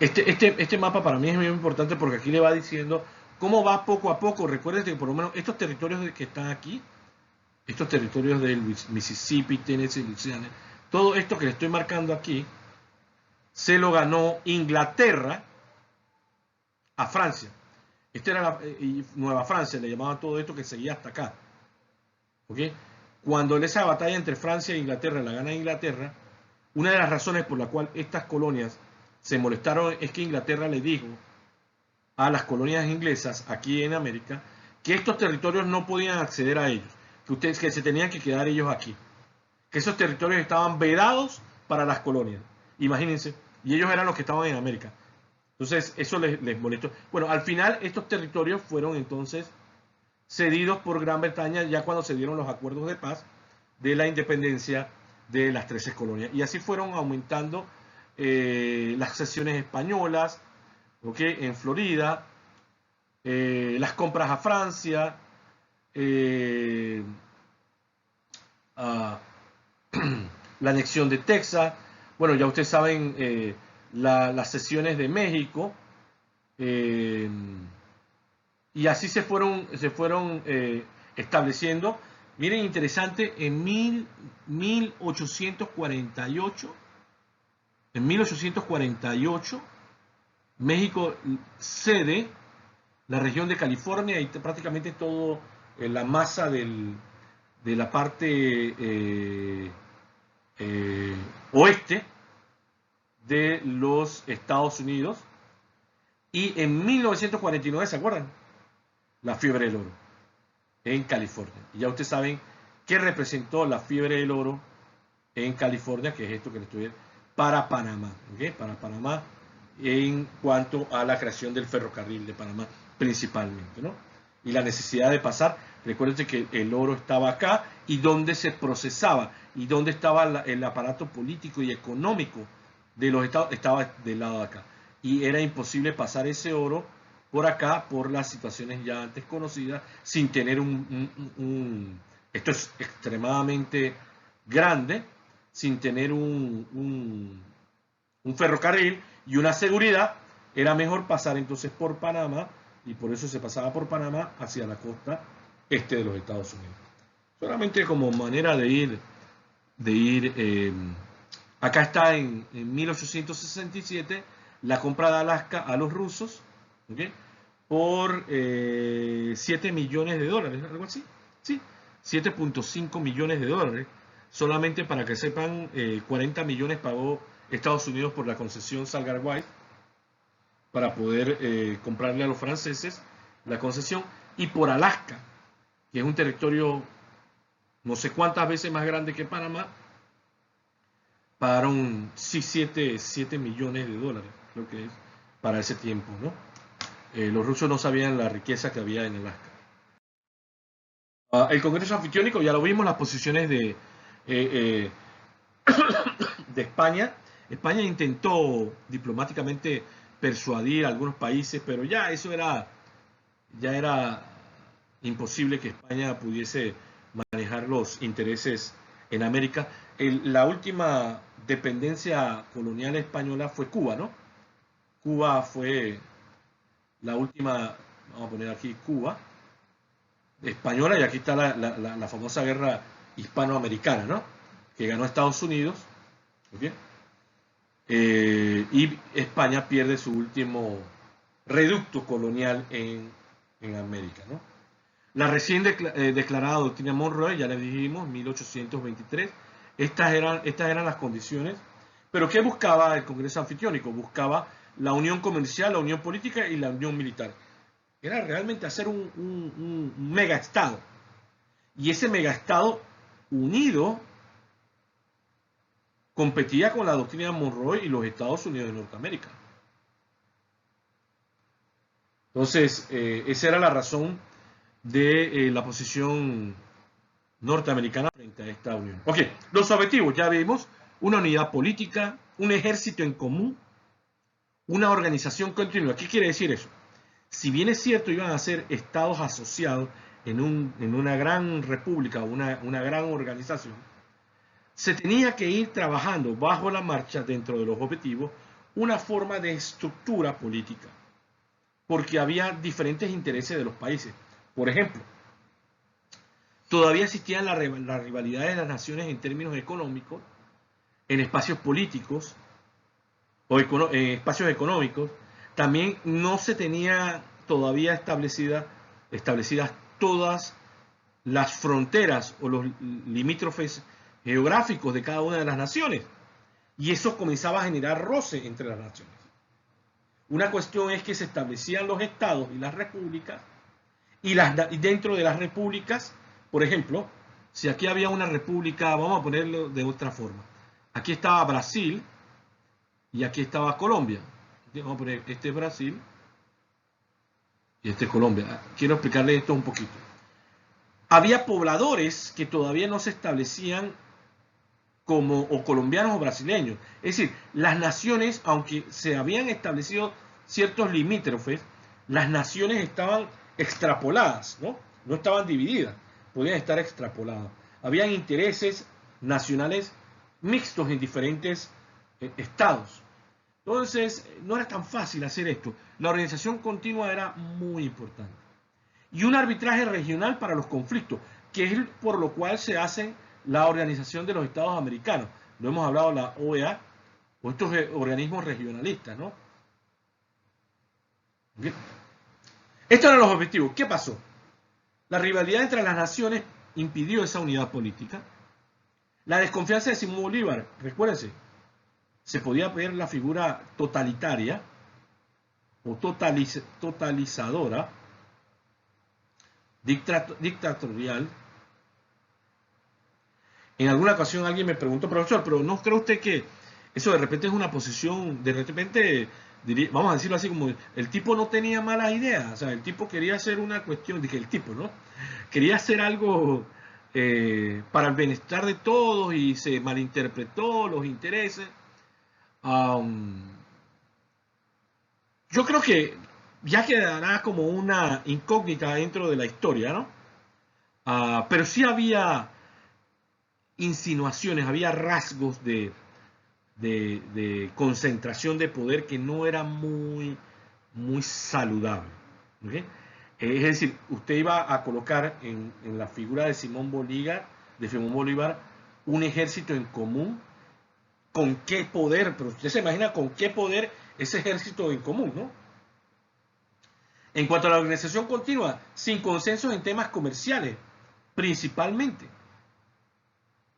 [SPEAKER 1] Este mapa para mí es muy importante porque aquí le va diciendo cómo va poco a poco. Recuerden que por lo menos estos territorios que están aquí, estos territorios del Mississippi, Tennessee, Louisiana, todo esto que le estoy marcando aquí, se lo ganó Inglaterra a Francia. Esta era Nueva Francia, le llamaban todo esto que seguía hasta acá. ¿Okay? Cuando en esa batalla entre Francia e Inglaterra la gana Inglaterra, una de las razones por la cual estas colonias se molestaron es que Inglaterra le dijo a las colonias inglesas aquí en América que estos territorios no podían acceder a ellos, que se tenían que quedar ellos aquí, que esos territorios estaban vedados para las colonias, imagínense, y ellos eran los que estaban en América. Entonces eso les molestó. Bueno, al final estos territorios fueron entonces cedidos por Gran Bretaña ya cuando se dieron los acuerdos de paz de la independencia de las 13 colonias. Y así fueron aumentando las cesiones españolas, ¿okay? En Florida, las compras a Francia, la anexión de Texas. Bueno, ya ustedes saben las cesiones de México. Y así se fueron estableciendo. Miren, interesante, en 1848, México cede la región de California y prácticamente todo la masa de la parte oeste de los Estados Unidos. Y en 1949, ¿se acuerdan? La fiebre del oro en California. Y ya ustedes saben qué representó la fiebre del oro en California, que es esto que les estoy diciendo, para Panamá, ¿okay? Para Panamá en cuanto a la creación del ferrocarril de Panamá principalmente, ¿no? Y la necesidad de pasar, recuerden que el oro estaba acá y donde se procesaba y donde estaba el aparato político y económico de los estados estaba del lado de acá. Y era imposible pasar ese oro por acá, por las situaciones ya antes conocidas, sin tener esto es extremadamente grande, sin tener un ferrocarril y una seguridad. Era mejor pasar entonces por Panamá, y por eso se pasaba por Panamá hacia la costa este de los Estados Unidos. Solamente como manera de ir acá está en 1867 la compra de Alaska a los rusos, ¿okay? Por $7 millones, algo así. Sí, 7.5 millones de dólares. Solamente para que sepan, 40 millones pagó Estados Unidos por la concesión Salgar White para poder comprarle a los franceses la concesión, y por Alaska, que es un territorio no sé cuántas veces más grande que Panamá, pagaron sí, 7 millones de dólares, creo que es, para ese tiempo, ¿no? Los rusos no sabían la riqueza que había en Alaska. El Congreso Anfitriónico, ya lo vimos, las posiciones eh, de España. España intentó diplomáticamente persuadir a algunos países, pero ya era imposible que España pudiese manejar los intereses en América. La última dependencia colonial española fue Cuba, ¿no? Cuba fue la última, vamos a poner aquí Cuba, española, y aquí está la famosa guerra hispanoamericana, ¿no? Que ganó Estados Unidos, ¿ok? Y España pierde su último reducto colonial en América, ¿no? La recién declarada doctrina Monroe, ya les dijimos, 1823, estas eran las condiciones. Pero ¿qué buscaba el Congreso Anfitriónico? Buscaba la unión comercial, la unión política y la unión militar. Era realmente hacer un mega estado. Y ese mega estado unido competía con la doctrina Monroe y los Estados Unidos de Norteamérica. Entonces, esa era la razón de la posición norteamericana frente a esta unión. Ok, los objetivos, ya vimos, una unidad política, un ejército en común, una organización continua. ¿Qué quiere decir eso? Si bien es cierto, iban a ser estados asociados en una gran república, una gran organización, se tenía que ir trabajando bajo la marcha dentro de los objetivos una forma de estructura política, porque había diferentes intereses de los países. Por ejemplo, todavía existían las rivalidades de las naciones en términos económicos, en espacios políticos o en espacios económicos. También no se tenía todavía establecidas todas las fronteras o los limítrofes geográficos de cada una de las naciones. Y eso comenzaba a generar roce entre las naciones. Una cuestión es que se establecían los estados y las repúblicas, y dentro de las repúblicas, por ejemplo, si aquí había una república, vamos a ponerlo de otra forma. Aquí estaba Brasil y aquí estaba Colombia. Vamos a poner, este es Brasil y este es Colombia. Quiero explicarles esto un poquito. Había pobladores que todavía no se establecían como o colombianos o brasileños. Es decir, las naciones, aunque se habían establecido ciertos limítrofes, las naciones estaban extrapoladas, ¿no? No estaban divididas, podían estar extrapoladas. Habían intereses nacionales mixtos en diferentes estados. Entonces, no era tan fácil hacer esto. La organización continua era muy importante. Y un arbitraje regional para los conflictos, que es por lo cual se hace la Organización de los Estados Americanos. Lo hemos hablado, la OEA, o estos organismos regionalistas, ¿no? Bien. Estos eran los objetivos. ¿Qué pasó? La rivalidad entre las naciones impidió esa unidad política. La desconfianza de Simón Bolívar, recuérdense, se podía ver la figura totalitaria o totalizadora, dictatorial. En alguna ocasión alguien me preguntó, profesor, pero ¿no cree usted que eso de repente es una posición, de repente, vamos a decirlo así, como el tipo no tenía malas ideas, o sea, el tipo quería hacer una cuestión, dije el tipo, ¿no? Quería hacer algo para el bienestar de todos y se malinterpretó los intereses. Yo creo que ya quedará como una incógnita dentro de la historia, ¿no? Pero sí había insinuaciones, había rasgos de concentración de poder que no era muy saludable. ¿Okay? Es decir, usted iba a colocar en la figura de Simón Bolívar, un ejército en común. ¿Con qué poder? Pero usted se imagina con qué poder ese ejército en común, ¿no? En cuanto a la organización continua, sin consensos en temas comerciales, principalmente.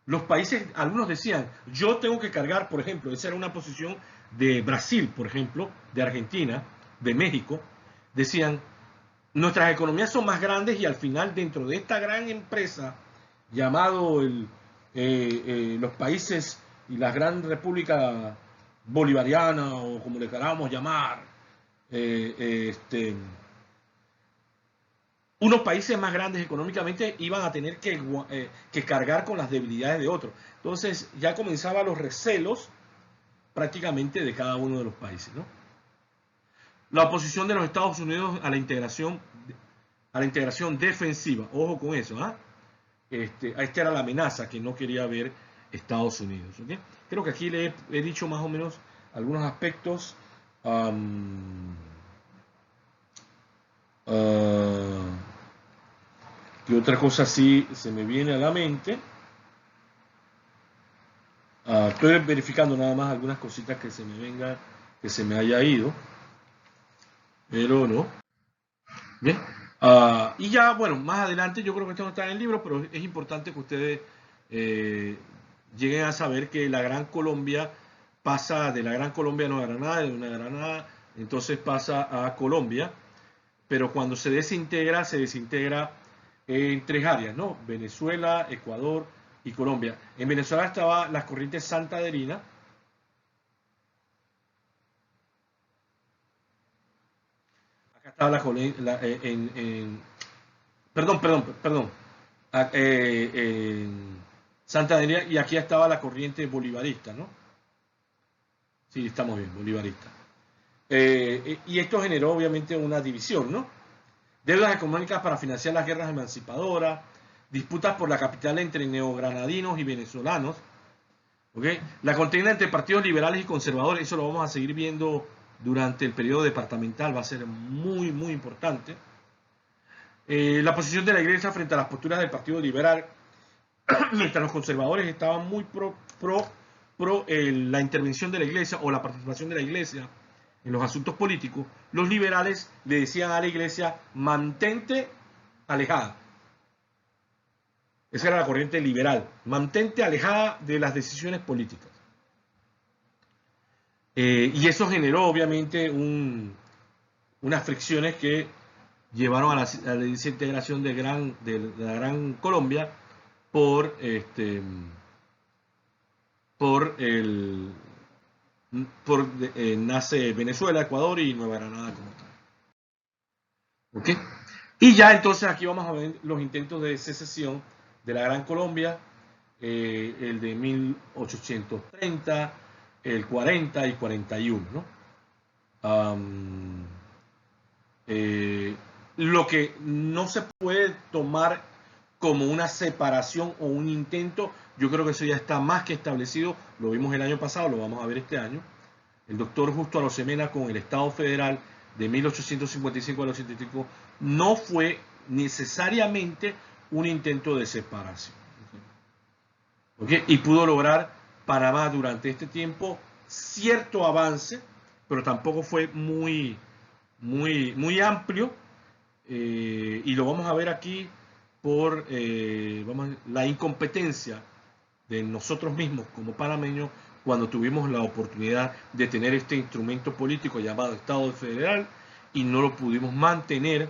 [SPEAKER 1] Los países, algunos decían, yo tengo que cargar, por ejemplo, esa era una posición de Brasil, por ejemplo, de Argentina, de México, decían, nuestras economías son más grandes y al final dentro de esta gran empresa llamado los países y la gran república bolivariana o como le queramos llamar, unos países más grandes económicamente iban a tener que cargar con las debilidades de otros. Entonces ya comenzaban los recelos prácticamente de cada uno de los países, ¿no? La oposición de los Estados Unidos a la integración defensiva, ojo con eso, ¿ah? Esta era la amenaza que no quería ver Estados Unidos, ¿okay? Creo que aquí le he dicho más o menos algunos aspectos. ¿Qué otra cosa sí se me viene a la mente? Estoy verificando nada más algunas cositas que se me venga, que se me haya ido, pero no. Bien. Y ya, bueno, más adelante, yo creo que esto no está en el libro, pero es importante que ustedes lleguen a saber que la Gran Colombia pasa de la Gran Colombia a Nueva Granada, de una Granada, entonces pasa a Colombia, pero cuando se desintegra en tres áreas, ¿no? Venezuela, Ecuador y Colombia. En Venezuela estaba las corrientes santanderina. Acá estaba perdón. En Santander y aquí estaba la corriente bolivarista, ¿no? Sí, estamos bien, bolivarista. Y esto generó obviamente una división, ¿no? Deudas económicas para financiar las guerras emancipadoras, disputas por la capital entre neogranadinos y venezolanos, ¿okay? La contienda entre partidos liberales y conservadores, eso lo vamos a seguir viendo durante el periodo departamental, va a ser muy, muy importante. La posición de la Iglesia frente a las posturas del Partido Liberal, mientras los conservadores estaban muy pro la intervención de la Iglesia o la participación de la Iglesia en los asuntos políticos, los liberales le decían a la Iglesia, mantente alejada. Esa era la corriente liberal, mantente alejada de las decisiones políticas. Y eso generó obviamente unas fricciones que llevaron a la desintegración de la Gran Colombia nace Venezuela, Ecuador y Nueva Granada como tal. ¿Okay? Y ya entonces aquí vamos a ver los intentos de secesión de la Gran Colombia, el de 1830, el 40 y 41, ¿no? Lo que no se puede tomar como una separación o un intento, yo creo que eso ya está más que establecido, lo vimos el año pasado, lo vamos a ver este año. El doctor Justo Arosemena con el Estado Federal de 1855 al 85 no fue necesariamente un intento de separación. ¿Okay? Y pudo lograr Panamá durante este tiempo cierto avance, pero tampoco fue muy amplio, y lo vamos a ver aquí por la incompetencia de nosotros mismos como panameños cuando tuvimos la oportunidad de tener este instrumento político llamado Estado Federal y no lo pudimos mantener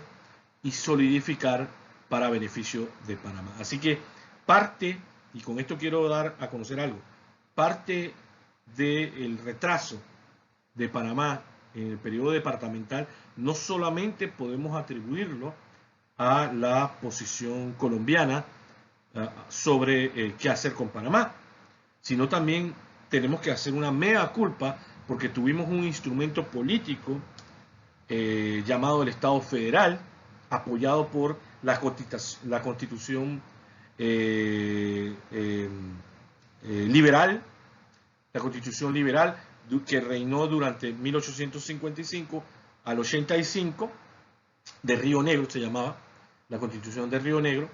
[SPEAKER 1] y solidificar para beneficio de Panamá. Así que parte, y con esto quiero dar a conocer algo, parte del retraso de Panamá en el periodo departamental no solamente podemos atribuirlo a la posición colombiana sobre qué hacer con Panamá, sino también tenemos que hacer una mea culpa porque tuvimos un instrumento político llamado el Estado Federal, apoyado por la Constitución liberal, la Constitución liberal que reinó durante 1855 al 85, de Río Negro se llamaba, la Constitución de Río Negro,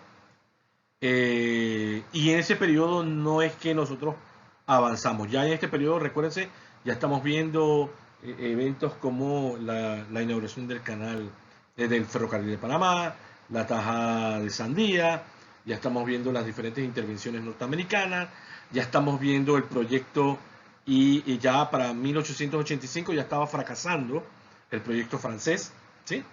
[SPEAKER 1] y en ese periodo no es que nosotros avanzamos. Ya en este periodo, recuérdense, ya estamos viendo eventos como la inauguración del canal del ferrocarril de Panamá, la tajada de Sandía, ya estamos viendo las diferentes intervenciones norteamericanas, ya estamos viendo el proyecto y ya para 1885 ya estaba fracasando el proyecto francés, ¿sí?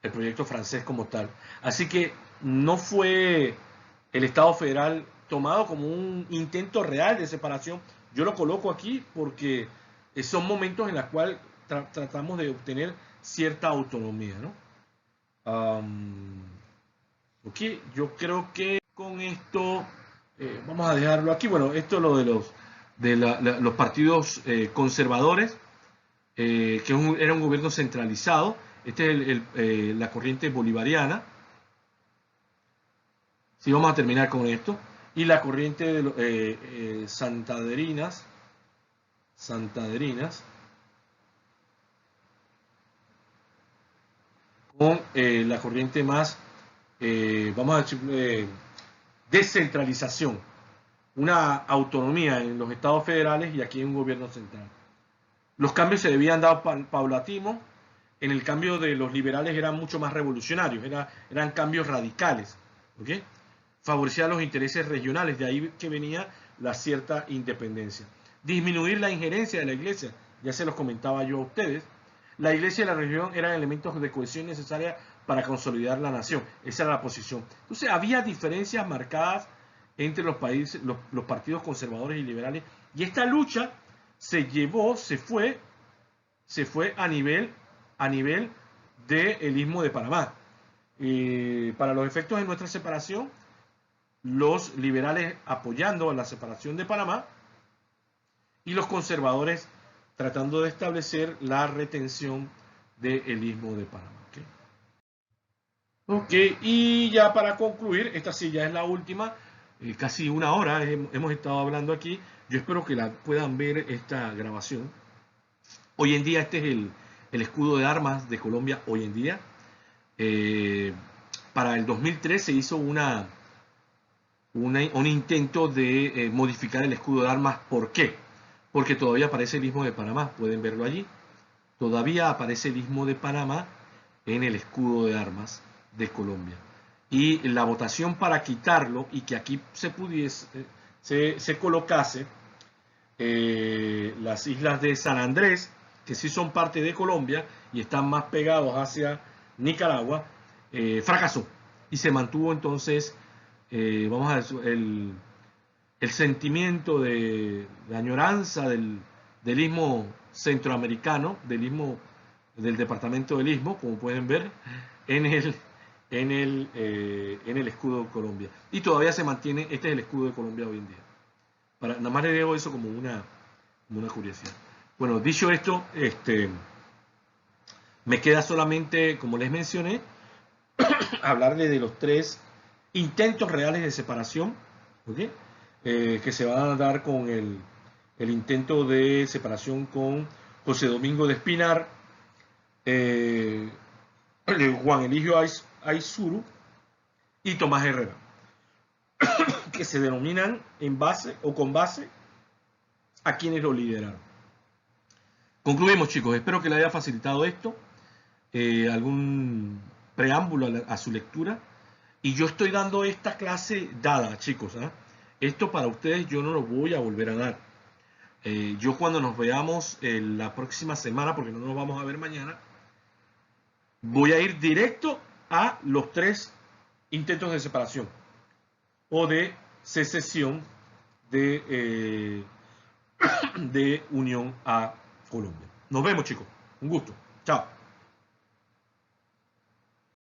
[SPEAKER 1] El proyecto francés como tal. Así que no fue el Estado federal tomado como un intento real de separación. Yo lo coloco aquí porque son momentos en los cuales tratamos de obtener cierta autonomía, ¿no? Ok, yo creo que con esto vamos a dejarlo aquí. Bueno, esto es lo de los partidos conservadores, que era un gobierno centralizado. Esta es la corriente bolivariana. Sí, vamos a terminar con esto. Y la corriente de santanderinas, con la corriente más, vamos a decir, descentralización, una autonomía en los estados federales y aquí en un gobierno central. Los cambios se debían dar paulatinos. En el cambio de los liberales eran mucho más revolucionarios, eran cambios radicales, ¿ok? Favorecía los intereses regionales, de ahí que venía la cierta independencia. Disminuir la injerencia de la iglesia, ya se los comentaba yo a ustedes. La iglesia y la religión eran elementos de cohesión necesarios para consolidar la nación. Esa era la posición. Entonces había diferencias marcadas entre los países, los partidos conservadores y liberales, y esta lucha se fue a nivel del Istmo de Panamá. Para los efectos de nuestra separación, los liberales apoyando la separación de Panamá y los conservadores tratando de establecer la retención del Istmo de Panamá. Okay. Ok, y ya para concluir, esta sí ya es la última, casi una hora hemos estado hablando aquí. Yo espero que la puedan ver esta grabación. Hoy en día este es el escudo de armas de Colombia hoy en día. Para el 2003 se hizo un intento de modificar el escudo de armas. ¿Por qué? Porque todavía aparece el Istmo de Panamá, pueden verlo allí. Todavía aparece el Istmo de Panamá en el escudo de armas de Colombia. Y la votación para quitarlo y que aquí se colocase las islas de San Andrés, que sí son parte de Colombia y están más pegados hacia Nicaragua, fracasó. Y se mantuvo entonces, vamos a decir, el sentimiento de añoranza del istmo centroamericano, del departamento del Istmo, como pueden ver, en el escudo de Colombia. Y todavía se mantiene, este es el escudo de Colombia hoy en día. Nada más le digo eso como una curiosidad. Bueno, dicho esto, me queda solamente, como les mencioné, hablarle de los 3 intentos reales de separación, ¿okay? Que se van a dar con el intento de separación con José Domingo de Espinar, Juan Eligio Aitzuru y Tomás Herrera, que se denominan en base o con base a quienes lo lideraron. Concluimos, chicos. Espero que les haya facilitado esto, algún preámbulo a su lectura. Y yo estoy dando esta clase dada, chicos. Esto para ustedes yo no lo voy a volver a dar. Yo cuando nos veamos la próxima semana, porque no nos vamos a ver mañana, voy a ir directo a los 3 intentos de separación o de secesión de unión a Colombia. Nos vemos, chicos. Un gusto. Chao.